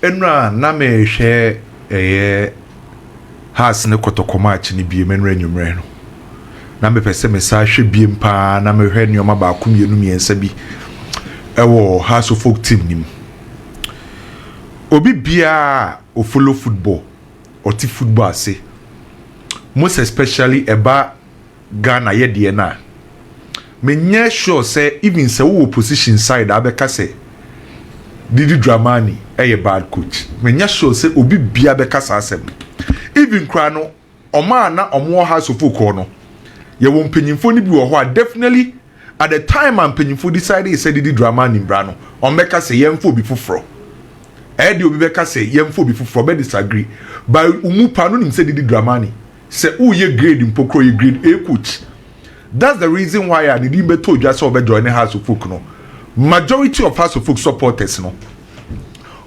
enra na me hwe has ne Kotoko match ni bie menra nwumre no na me pese me sa hwe bie mpa na me hwe nioma ba ko mienu miensa bi ewo House of Folk team nim obi bia o follow football or ti football ase most especially eba Ghana ye de na me nya sure say even say wo position side abeka say Didi Dramani a bad coach. When you show say obi bia beka asem. Even krano oma na omo House of Folk no. Ye won penyimfo ni bi wo ho definitely at the time am penyimfo decided he said Didi Dramani bra no. On beka say yemfo bi foforo. E de obi beka say yemfo bi foforo be disagree. By umu pa no nim say Didi Dramani. Say who ye grade impokro ye grade A coach. That's the reason why I didn't be told just over join House of Folk no. Majority of House of Folk supporters no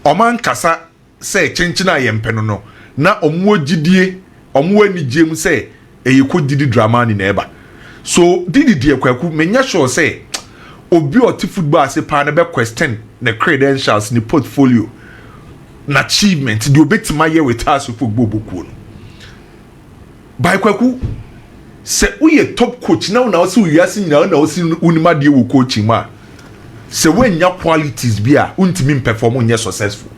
oman kasa say chenchina yempeno no na omwo gidie omwo anigye mu say eyiko Didi Dramani na eba so Didi die Kwaku menya sure say obi oti football ase pa na be question the credentials ni portfolio na achievement di obetima ye with House of Folk boboku no by Kwaku say uye top coach na o se uyase nyina na o se unima de wo coaching ma se when your qualities be a untimi perform on successful.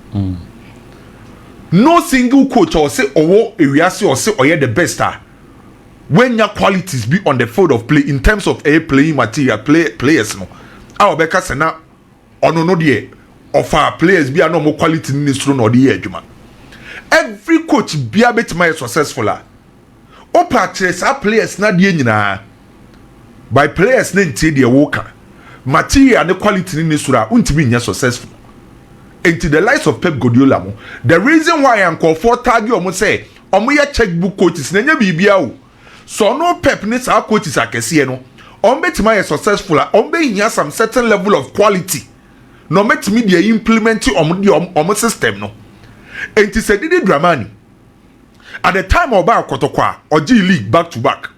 No single coach or say owo ewiase or say oye the best when your qualities be on the field of play in terms of a playing material players no our beka se na ono no de of our players be a no more quality in this no de adwuma every coach be a bit more successful o practice our players na de nyina by players na ntie de woka material and quality in this sura untimi nya successful into the likes of Pep Guardiola mo the reason why I'm comfortable omo say omo ye checkbook coaches na nya bibia o so no Pep ne sa coaches akese no omo betima ye successful omo be hia some certain level of quality no metimi dey implement omo system no enti say Didi Dramani at the time oba Kotoko oji league back to back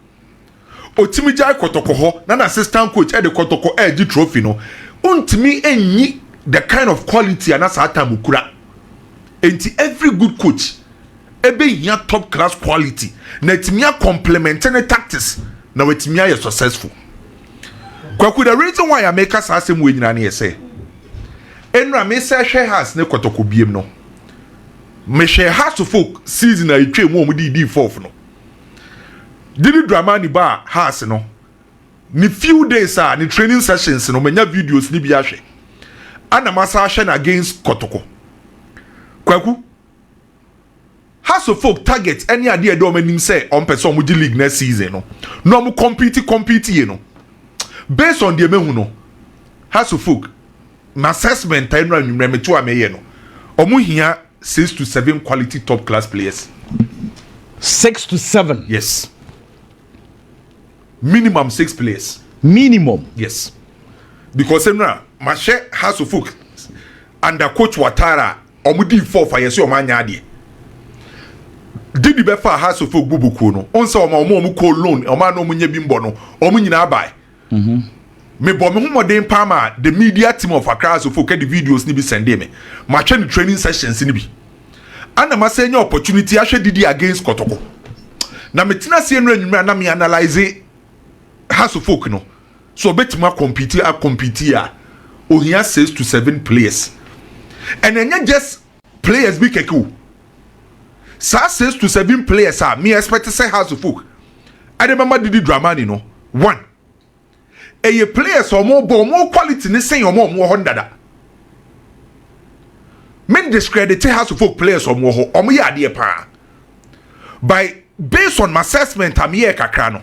otimi jai Kotoko ho na assistant coach e de Kotoko e trophy no untimi enyi the kind of quality and as time ukura enti every good coach ebe hia top class quality na etimi complementary tactics na wetimi are successful Kwaku the reason why I make us asem we nyina na say enra me say hwe has ne Kotoko biem no me hwe House of Folk season na etwe mu di fourth no Didi Dramani ba has no ni few days ni training sessions no menya videos ni bi ahwe ana masa ahwe na against Kotoko Kwaku House of Folk target any ade do manim say on person mu di league next season no mu compete ye no based on the mehu no House of Folk na assessment time na nwumre to ameye no omu hia 6 to 7 quality top class players 6 to 7 yes minimum 6 players. Minimum? Yes. Because now, my share House of Folk under Coach Watara, omudi 4 for yes, your man yadi. Did the befa House of Folk bubuku no? Onse omo call loan, omo no munye bimbo no, omo nyina buy. Me bo me humodin pama the media team of Accra House of Folk the videos ni bi send me. Ma the training sessions ni bi. Ana ma say opportunity ahwe Didi against Kotoko. Na metina se enra nwumra na me analyze House of Folk no so betima compete ohia 6 to 7 players and then just players be keku sa 6 to 7 players me expect say House of Folk I remember Didi Dramani no one eye players or more quality ni say or more hundada men discredit House of Folk players or more ya ade pa by based on my assessment am here kakra no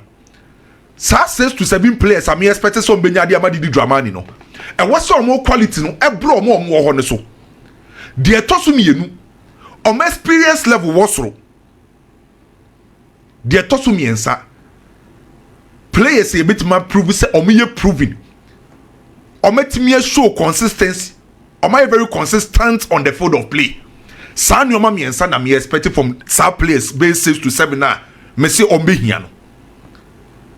6 to 7 players am expect some benya dia Didi Dramani no and what's some more quality no e bro more ho ne so de etoso mienu on experience level wasoro de etoso miensa players e bit ma prove say omoye proving ometimi show consistency omoye very consistent on the field of play san no ma miensa na me expect from some players base 6 to 7 na me say ombehia no.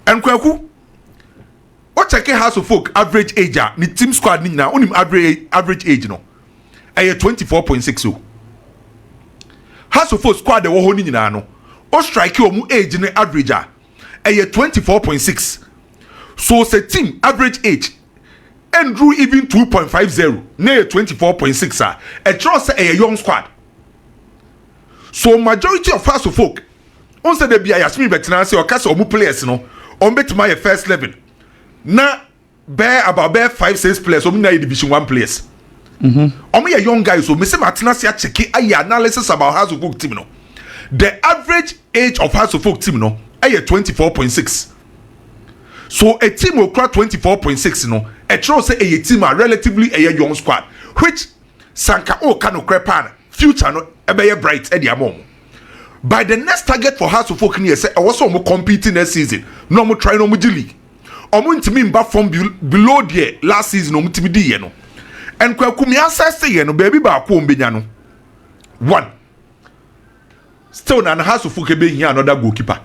And Kwaku, what check House of Folk average age ni team squad ni na unim average age no. Aye 24.60. House of Folk squad the wo ho ni nyina no o strike omu age ne average a 24.6 so say team average age and drew even 2.50 near 24.6 a trust a young squad. So majority of House of Folk on say they be Yasmin Betinansi or cast omu players no on bet my first level na bear about 5-6 players on division 1 players. Omo ya young guys so me say Martinez ya check analysis about House of Folk team no. The average age of House of Folk team no ay 24.6. So a team will crack 24.6 no. A true say a team are relatively a young squad which Sanka o kano crepan future no ebe bright at the among. By the next target for House of Folk near say I was almost competing next season. No more try no more league. Omo ntimi mba from below there last season omo ntimi di ye no. And Kwaku me assess say no baby ba ko ombenya no. 1. Still na House of Folk be here another goalkeeper.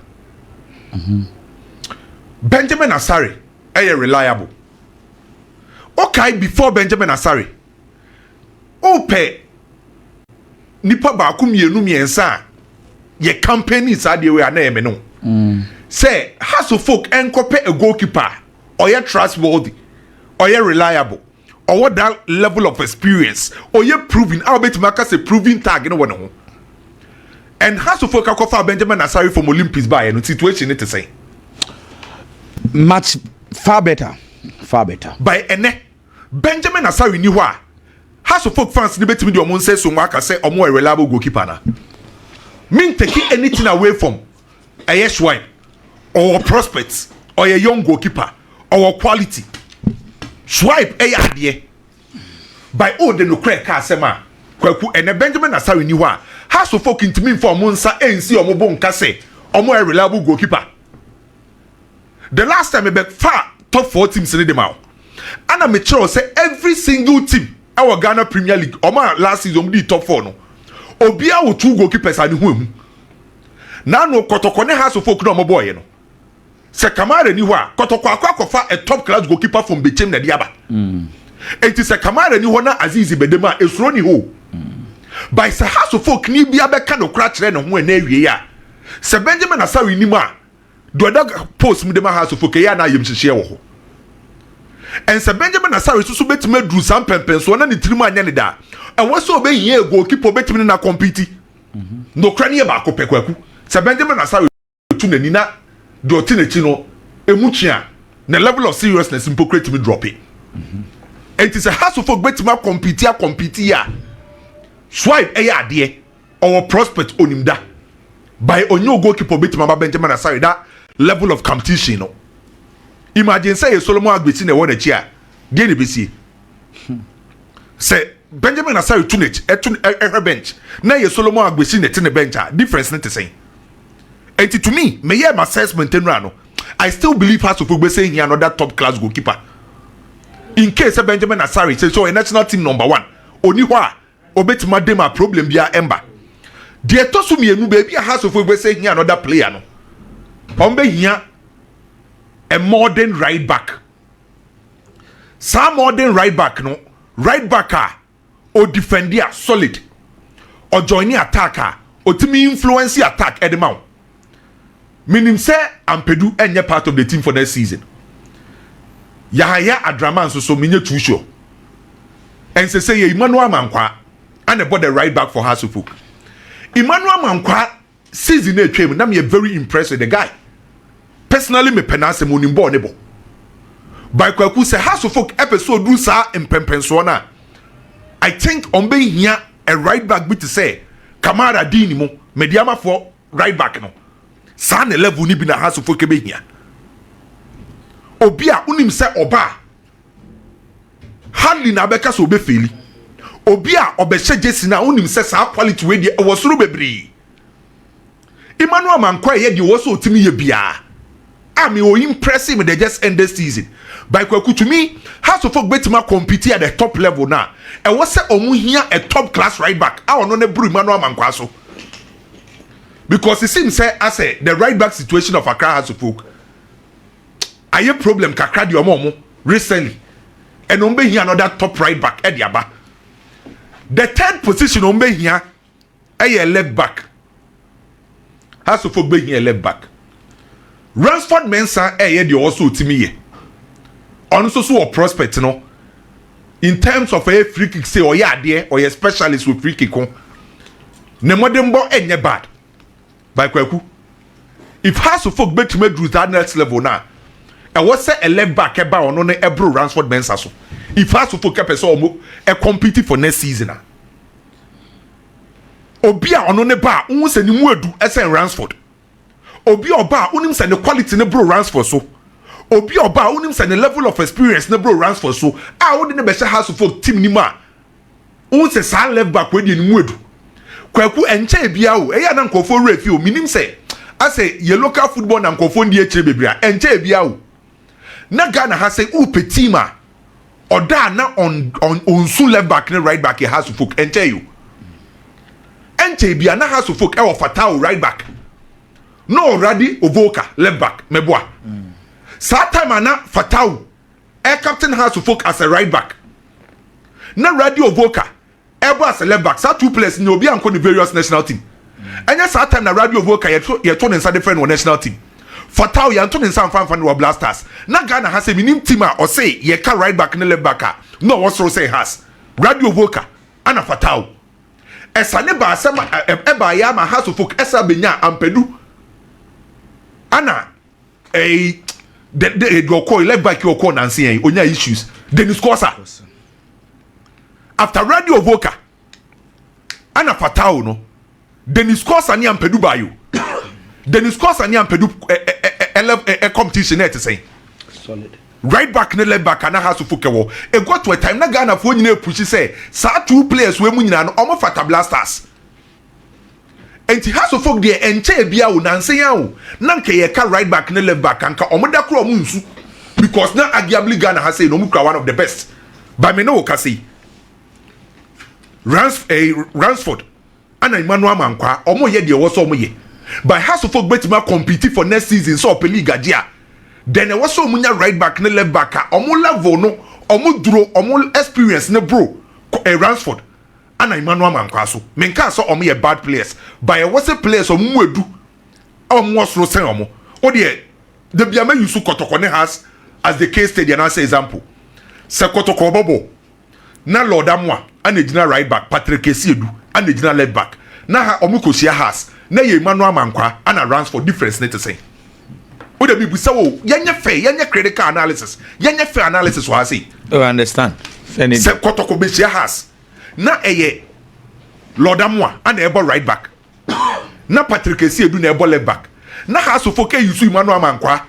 Benjamin Asare reliable. Okay, before Benjamin Asare ope nipa ba ko mienu miensa ye companies ade we ana eme no. Say House of Folk enkope a goalkeeper or ye trustworthy or ye reliable or what that level of experience or ye proving I bet maka say proving tag no one ho. And House of Folk akofa Benjamin Asare from Olympics by no situation it say much far better by ene Benjamin Asare ni ho a House of Folk fans ni betimi de omo say so waka say omo a reliable goalkeeper na mean taking anything away from a yes wine or prospects or a young goalkeeper or quality swipe a adie by all the no crack asema Kwaku and Benjamin Asare ni ho a House of Folk intimi for monsa ensi omo bo nka say omo a reliable goalkeeper. The last time I far top 4 teams in the mouth. And I'm sure say every single team our Ghana Premier League or my last season be top 4 no. Obia with 2 goalkeepers and home. Now no Kotoko ne House of Folk no boy you know. Se Kamara ni wa Kotoko akwa a top class goalkeeper from Bechem na Diaba. It is a Kamara ni na Azizi Bedema esro ni ho. By se House of Folk ni bia be ka no crash re no ho na awie ya. Se Benjamin Asare ni ma do other post me dem House of Folk ya na yem hihye wo ho. And se Benjamin Asare so betime dru sam pempen so na ne tirimu anya ne da. E wo so be hie goalkeeper betime na compete. No kra ne ba akopɛ Kwaku. Se Benjamin Asare tu nani na do tinechi no emuchia na level of seriousness impocrate me drop it. And it is a House of Folk betime compete ya. Swipe ade or prospect onimda. By onyo goalkeeper betime Benjamin Asare that level of competition no. Imagine say Solomon Agbesi na won a chair. Dey ne besi. Say Benjamin Asare tunage e bench. Na ye Solomon Agbesi na te bench a difference na te say. And to me, me hear my assessment no. I still believe House of Folk say he another top class goalkeeper. In case Benjamin Asare say so a national team number 1. Oni ho a obetima dem a problem bia emba. The tosu mienu baby a House of Folk say he another player no. Ombe here a modern right back. Some modern right back no. Right backer or defender solid. Or joining attacker or to me influence attack at the mount. Meaning say Ampedu any part of the team for next season. Yahaya Adraman so minye too sure. And say Emmanuel Mankwa and about the right back for House of Folk. Emmanuel Mankwa season 8 came and I'm very impressed with the guy. Personally me penance mo nimbo nebo. By Kwaku say House of Folk episode do sa impempenso na. I think on be here a right back bit to say Kamara Dini mo mediama for right back no. Sa na level ni bi na House of Folk be here. Obia unim say oba. Hardly na beka so be feli. Obia obehye jesi na unim say sa quality we dey wo soro bebre. Emmanuel Mankwa ye dey wo so otimi ye bia. I mean, impressive they just end this season. By Kwaku to me, House of Folk betima compete at the top level now. And what's that omu here a top class right back? I don't know the Emmanuel Mankwaso. Because it seems say I say the right back situation of Accra House of Folk. I have problem kakra di omo recently. And ombe here another top right back at Yaba. The third position ombe here a left back. Has to for being a left back. Ransford Mensah the also to me. Also so a prospect, no. In terms of a free kick, say, or yeah, dear, or a specialist with free kick. Nemodembo any bad. By Kwaku. If has to folk bet to make that next level now. And what's a left back about on a bro Ransford Mensah so. If has to folk a compete for next season. Obia on a bar, unse ni muedu SN Ransford. Obi oba unim say the quality ne bro Ransford so. Obi oba unim say the level of experience ne bro Ransford so. Ah, we dey house for team ni ma. Unse sa left back we dey ni muedu. Kwaku enche bia o. Eya na nkofo refi o minim say. I say ye local football na nkofo ndi eche bebia. Enche bia o. Na Ghana ha say u petima. Oda na on su left back ne right back he has to folk enche you. Enche bia na has to folk e Fatau right back. No already Ovoka left back meboa. Sa time ana Fatau captain has to folk as a right back. Na radio Ovoka ebo as a left back. Sa two players ni obi anko the various national team. Enya sa time na radio Ovoka ye to nsa different one national team. Fatau ya to nsa fan wa Blasters. Na Ghana has a minim team or say ye ka right back ne left back. No what say has. Radio Ovoka ana Fatau. Esa ne ba asema eba ya ma has to folk esa benya ampedu. Ana the go call left back your call Nancy onya issues. Dennis Kosa. After Radio Voka Ana Fatau no Dennis Kosa ni ampedu bayo. Dennis Kosa ni ampedu competition net say. Solid. Right back ne left back ana has to fokewo. E got to a time na Ghana for nyina push say sa two players we mu nyina no omo Fata Blasters. Enti has to folk there enche bia wo nanse ya wo nanka ye ka right back ne left back anka omoda kro omo nsu because na arguably Ghana has say no mu one of the best by me no ka say Ransford ana Emmanuel Mankwa omo ye de wo so omo ye by has to folk betima compete for next season so pe league adia then e wo so omunya right back ne left back omo level no omo duro omo experience ne bro Ransford ana Emmanuel Mankwa so menka so omo ye bad players by was a players omo edu omo so sen omo o de bia ma yusu Kotoko ne has as the case study and answer example se Kotoko bobo na Lord Amwa ana gina right back Patrick Esiedu ana gina left back na ha omo kosia has na ye Emmanuel Mankwa ana runs for difference net say o de bi busa wo yenye critical analysis yenye fair analysis wa say oh understand se Kotoko be sia has na eye Lord Amwa and ebo right back na Patrick Esiedu na ebo left back na ha so foke yusu Emmanuel Mankwa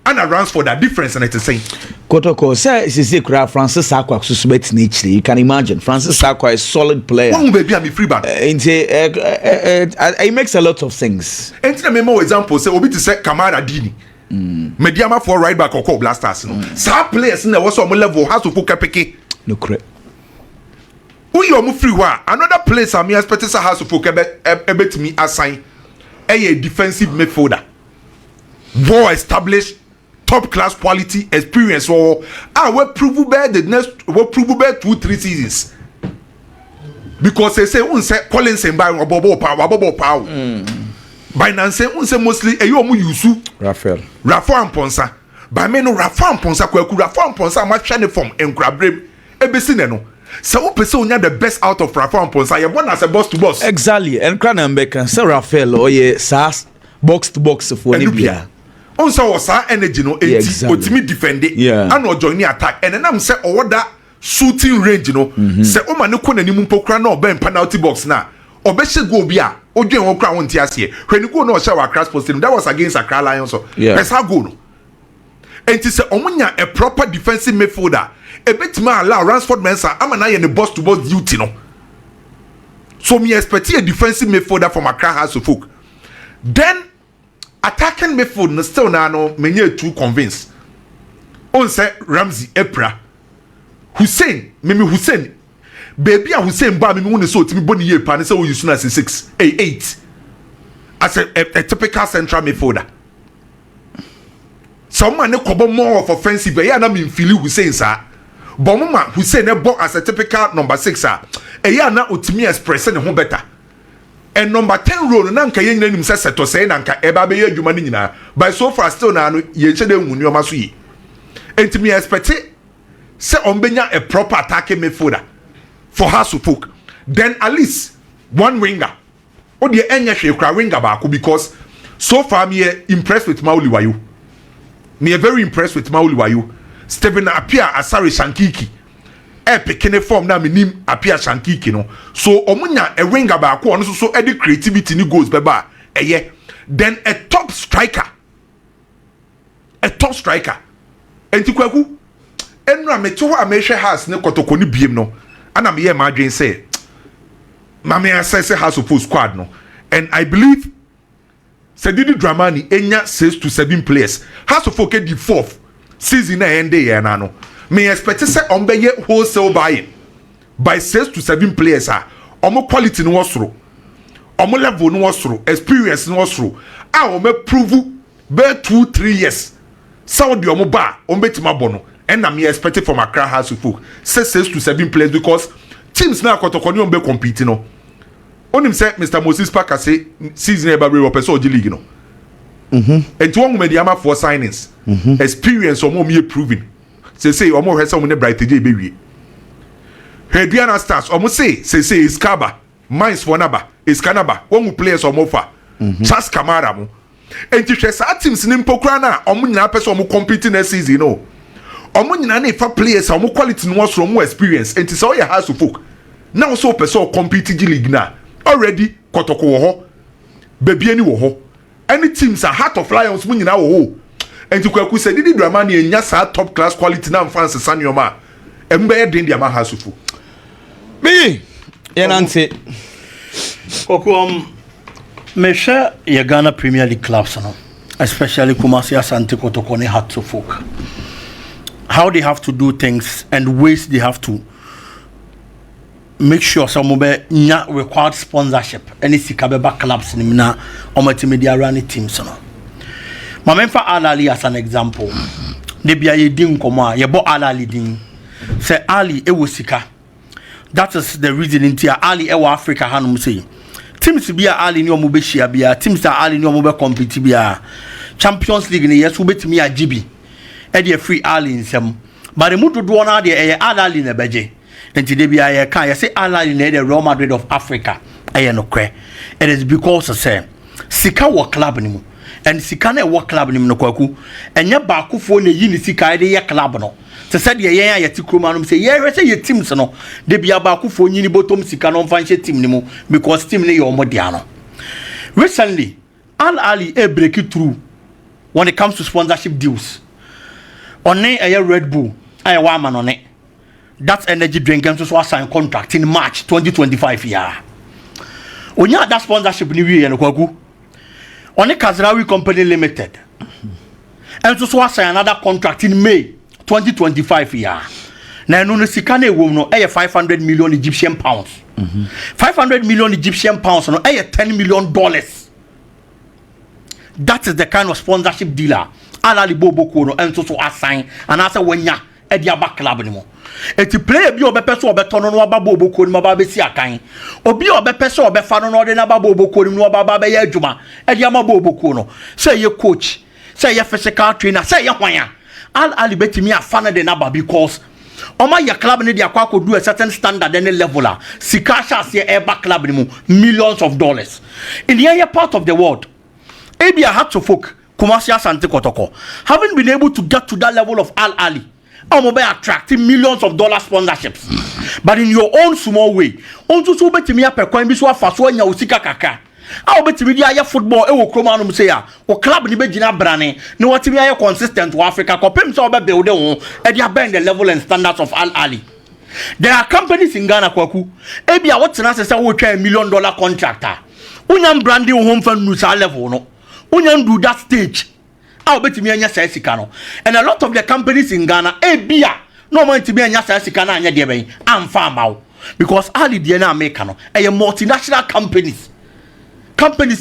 and runs for that difference and it's saying Kotoko say kura Francis Sakwa susubet nichiri you can imagine Francis Sakwa is a solid player one baby am free back he makes a lot of things enti na memo example say obi to say Kamara Dini mediama for right back or Blasters no sa players na was on level has to foke peke no correct. Who you free wa another place I expect to has to focus to me assign a defensive midfielder. Well established, top class quality, experience or we prove better the next we prove better 2-3 seasons. Because they say unse Collins and by Bobo power. By Nancy unse mostly a you yusu Raphael and Ponsa. By me no Raphael and Ponsa Raphael and Ponsa much shiny from Enkrabrem ebesine no. So who person the best out of Raphael and Ponsa? You born as a boss to boss. Exactly. And Cranambeka, Sir Raphael, or ye SAS box to box for Libya. On so was our energy no 80 ultimate defend it. Yeah. And or join the attack. And then I'm say or that shooting range, you know. Say oh man no kona ni mumpokra no ben penalty box na. Obeshe go bia. Ojo won kra won tiasie. When you go no show Accra Sports Stadium, that was against Accra Lions so. Let's go no. And to say omunya a proper defensive midfielder. A bit ma allow Ransford Mensah am na ye the boss to boss duty no. So me expect a defensive midfielder from Accra has to folk. Then attacking midfield no still na no menye too convinced. On say Ramsey Epra Hussein baby a Hussein ba me won so timi boni ye pa ne say we use na 6 8 as a typical central midfielder. Someone ne kobo more of offensive ya na me feel Hussein sa Bomuma Hussein ne bo as a typical number 6 ya na otimi express ne ho better and number 10 role na nka yen nanim se seto say na nka eba be ye adwuma ni nyina but so far still na no ye nche de nwuni o maso yi enti me expect say on benya a proper attacking midfielder for House of Folk then at least one winger o de enya hwe kra winger ba ko because so far me impressed with Mauli Wayu me very impressed with Mauli Wayu Stephen Apia Asare Shankiki picking form na me nim Apia Shankiki no so omunya a winger ba ko no so e creativity ni goals beba then a top striker enti Kwaku enra me to a me hwe House ne Kotoko ni biem no ana me ma adwen say mame assess House of squad no and I believe Sedidi Dramani enya 6 to 7 players House of Folk the 4th season na end year na no me expect say on be wholesale buying by 6 to 7 players omo quality no wasoro omo level no wasoro experience no wasoro omo prove be 2-3 years Saudi omo ba omo betima bono and na me expect from Accra House of Folk 6 to 7 players because teams na Kotoko ni be compete no onim say Mr. Moses Parker say season eba we person oji league no and to one media for signings experience omo me proving say omo hwe say omo ne bright dey be wie Hediana Stars omo say Iskaba Mines for naba Iskanaba one players omo fa Charles Kamara mo enti hwe sa teams ni mpokura na omo nyina person omo compete next season no omo nyina na fa players omo quality no was omo experience enti say oya House of Folk now so person compete league na already Kotoko wo ho baby ani wo ho any teams are Heart of Lions mu nyina wo ho enti Kwaku say Didi Dramani enya sa top class quality na France Sanyoma embe den dia ma House of Folk me yenante Kwaku me share ye Ghana Premier League clubs no especially Kumasi Asante Kotoko ne Heart of Folk how they have to do things and ways they have to make sure some be nya required sponsorship any sikabeba clubs ni na omotimedia run teams no mamemfa Alali as an example de bia ye din komo a ye bo Alali din say Ali e wo sika that is the reason into Ali e wo Africa hanum say teams bia Ali ni omo be hia bia teams that Ali ni omo be compete bia Champions League ni yes wo betimi agibi e de free Ali nsem but the mudu do na de e Alali na beje enti de bia ye kan ye say Alali na the Real Madrid of Africa e no kre it is because say sika wo club ni mu and sika na wo club ni mu no Kwaku enye ba akufo na yi ni sika de ye club no se said ye yen ayeti kroma no say ye hwe say ye teams no de bia ba akufo nyini bottom sika no mfa nhye team ni mu because team ni ye omodia no recently Al Ali e break it through when it comes to sponsorship deals on a Red Bull I wa man on it that energy drink and so sign contract in March 2025 yeah onya that sponsorship ni wie no Kwaku on a Kazrawi Company Limited and so sign another contract in May 2025 yeah na no sika na ewom no 500 million Egyptian pounds 500 million Egyptian pounds no $10 million that is the kind of sponsorship dealer Alali Boboko no and so assign and asa wanya e dia back club ni mo eti player bi obepe so obeto no aba Boboko ni maba be si akan obi obepe so obefa no de na aba Boboko ni no aba be ya adwuma e dia ma Boboko no say ye coach say ye physical trainer say ye hwan Ali betimi afana de na ba because Oma ya club ni dia kwa do a certain standard any level la sika sha se e back club ni mu millions of dollars in the area part of the world Abia had to folk Kumasi Asante Kotoko haven't been able to get to that level of Al Ali by attracting millions of dollars sponsorships but in your own small way on to so betimi apekwan bi so afa so anya osika kaka how betimi dia ya football e wo kroma no say ya o club ni be gina brane ne watimi ya consistent to Africa kopem so be build ho e dia bend the level and standards of Al Ali. There are companies in Ghana Kwaku Abia what na say wo twa $1 million contractor unyam branding home fan no sa level no unyam do that stage how betimi anya say sika no and a lot of the companies in Ghana Abia no man to be anya say sika na anya de ben amfa mawo because Ali de na America no e multinational companies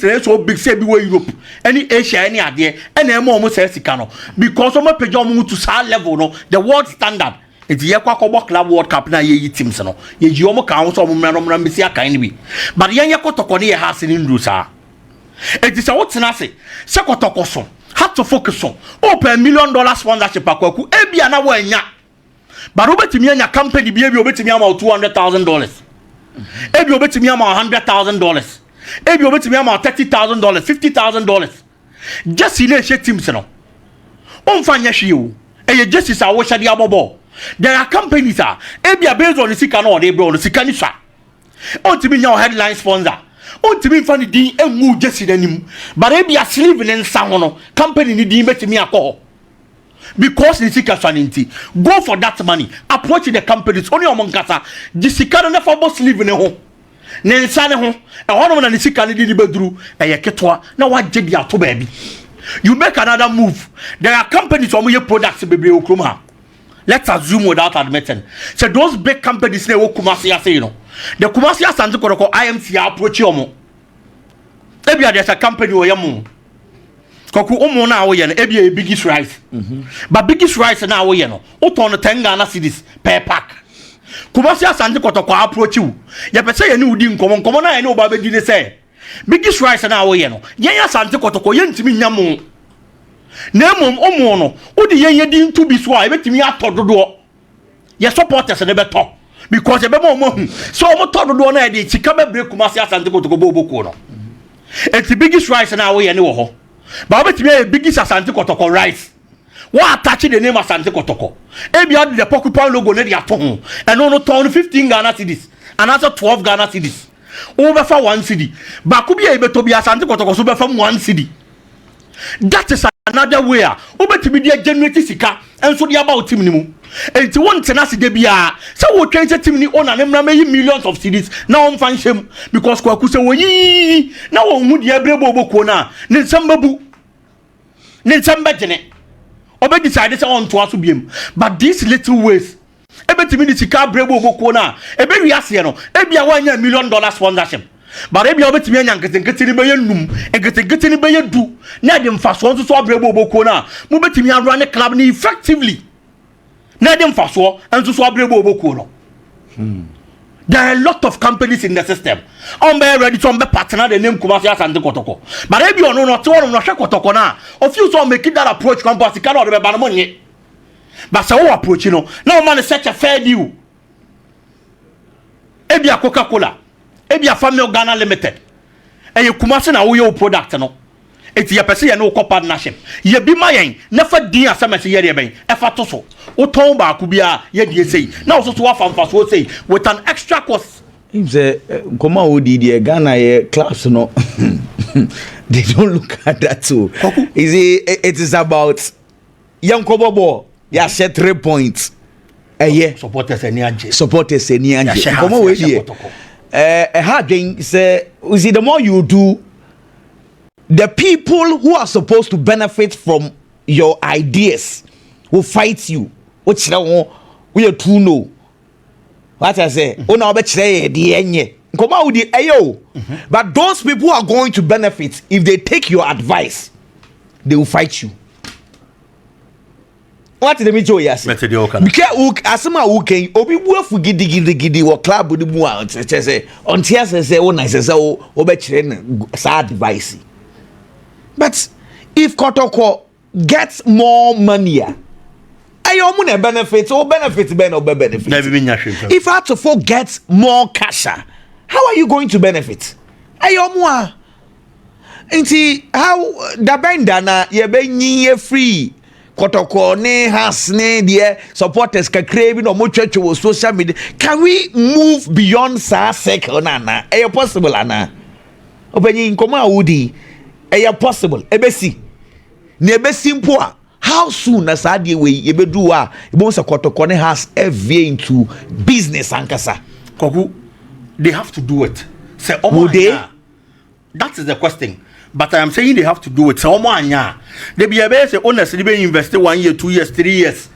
are so big say be Europe any Asia any ade and e mo say sika no because o ma pejo mo to sa level no the world standard It's ye Kwaku Club World Cup na ye teams no. Ye Jiomo Council of Mram Misia kind be. But Yan Kotoko near has in Indrusa. It is a what's nasi. Sekotoko so. Had to focus on. Open $1 million sponsorship Kwaku. Ebi ana wenya. But obetimi anya company bi ebi obetimi ama $200,000. Ebi obetimi ama $100,000. Ebi obetimi ama $30,000, $50,000. Just in a shit teams no. Onfanya hwe eye justice a wo hye de abobo. There are companies are ebi based on the sika no dey bro no sika ni swa. Ontimi nya headline sponsor. Ontimi fa ni din emu justice anim. But ebi a sleeve ne nsa ho no company ni din betimi akọ. Because the sika sanity, go for that money. Approach the companies only among kasa. The sika no never boss sleeve ne ho. Ne nsa ne ho. E hono na the sika ni di beduru eye ketwa na wa je dia to baby. You make another move. There are companies who make products baby okroma. Let's assume without admitting. So those big companies they will Kumasi say you know. The Kumasi Asante Kotoko IMC approach you. Maybe there's a company where you Kwaku omo na wo ye no ebi a biggest rice. But biggest rice na wo ye no. O ton 10 Ghana cedis per pack. Kumasi Asante Kotoko approach you. Ye pese ye ni udi nkomo na ye ni oba be di ne say. Biggest rice na wo ye no. Yen Asante Kotoko ye ntimi nya mo. Na mom omo no, wo di yen di ntu bi so a e betimi atododo. Ye supporters ne beto because e be mo hu. So mo tododo na e di chika be break Kumasi Asante Kotoko boboko no. Enti biggest rice na wo ye ne wo ho. But betimi e biggest Asante Kotoko rice. What attach the name Asante Kotoko? Ebi had the Porcupine logo ne di ato ho. And no turn 15 Ghana cedis. And also 12 Ghana cedis. Over for 1 cedi. Bakubi ebe to be Asante Kotoko so be from 1 cedi. That is another way. Obetimi dey generate sika and so dey about team ni mu. Enti won tenase de bia. So wo twenty team ni owner na millions of cedis. Now on fan shame because Kwaku say woyi na wo hu de ebrebo oboko na. Ne nsamba jene. Obe decide say on to aso biem. But these little ways ebetimi ni sika brebo oboko na. Ebe wi ase no. Ebia wanya $1 million sponsorship. But if you have to be a young getting by your room and getting by your do, Nadim fast one to so bravo bocona, Mubetimi and run a club effectively. Nadim fast one and to so bravo bocono. There are a lot of companies in the system. I'm very ready to be partner the name Kumasi Asante Kotoko. But if you are not one of Russia Kotokona, of you so making that approach, Compasi cannot be money. But so approach, you know, no man is such a fair deal. Ebia Coca-Cola. Ebi a family Ghana Limited. And you Kumasi na wo product no. Eti ye pese ye no ko partnership. Ye bi mayen never din asem se ye de ben. E fa to so. Wo ton ba ku bia ye die sei. Na so so wa famfa so sei with an extra cost. If the koma odi the Ghana ye clubs no. They don't look at that too. It is about young kobobo. Ya share 3 points. Supporters eni anje. Supporters eni anje. Koma we die. A hard thing say, the more you do, the people who are supposed to benefit from your ideas will fight you. Which we are too know. What I say, oh no, but say the enye. Come out with the ayo. But those people who are going to benefit if they take your advice, they will fight you. What did me show yes? Because asema uken obi buafu gidi wo club di mu a say on tears say o nice say o be kire sa advice. But if Kotoko gets more money, ayo mu na benefit o benefit be no be benefit. If Atofo gets more cash, how are you going to benefit? Ayo mu a nti how da benda na ye be nyi free Kotoko ne has ne dear supporters can crave no more church or social media. Can we move beyond sa circle nana? Are possible ana? Obeni nkoma udi. Are possible? Ebesi. Ne ebesi mpoa. How soon as adi we yebedu a ibon sa Kotoko ne has every into business ankasa. Kwaku, they have to do it. Say that is the question. But I am saying they have to do it. So they be able to honestly be invested 1 year, 2 years, 3 years.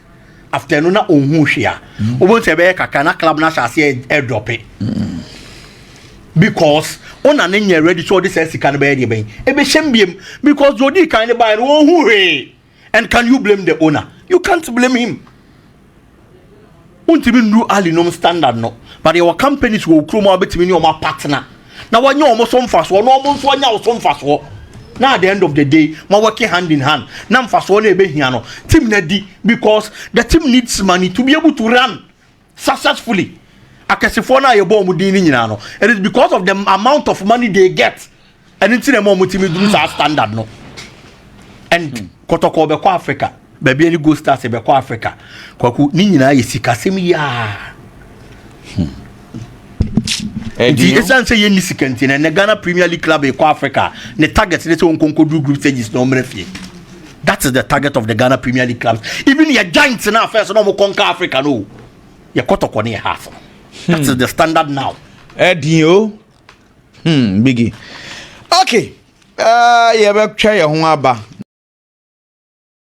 After no na onhu hia. Obo se be kakana club na shase airdrop it. Because ona na ready so this is can be ben. E be shembiem because Jody kind buy no onhu he. And can you blame the owner? You can't blame him. untimi nu ali no standard no but your companies will chrome obetimi ni oma partner na wanya omo so mfaso no omo nso anya so mfaso na at the end of the day ma working hand in hand na mfaso na ebehia no team na di because the team needs money to be able to run successfully akasifo na ye ball mu din ni nyina no it is because of the amount of money they get and it's them mo team do sa standard no and Kotoko be kwa Africa baby any go stars be kwa Africa Kwaku ni nyina ye sikasem ya the essence say ni sikanti na Ghana Premier League club e kwa Africa ne target ne say onkonko do group stages no mrefie. That is the target of the Ghana Premier League clubs. Even your giants now first no mo conquer Africa no ye Kotoko ne half. That is the standard now. Biggie. Okay. Yeah, be try your ho aba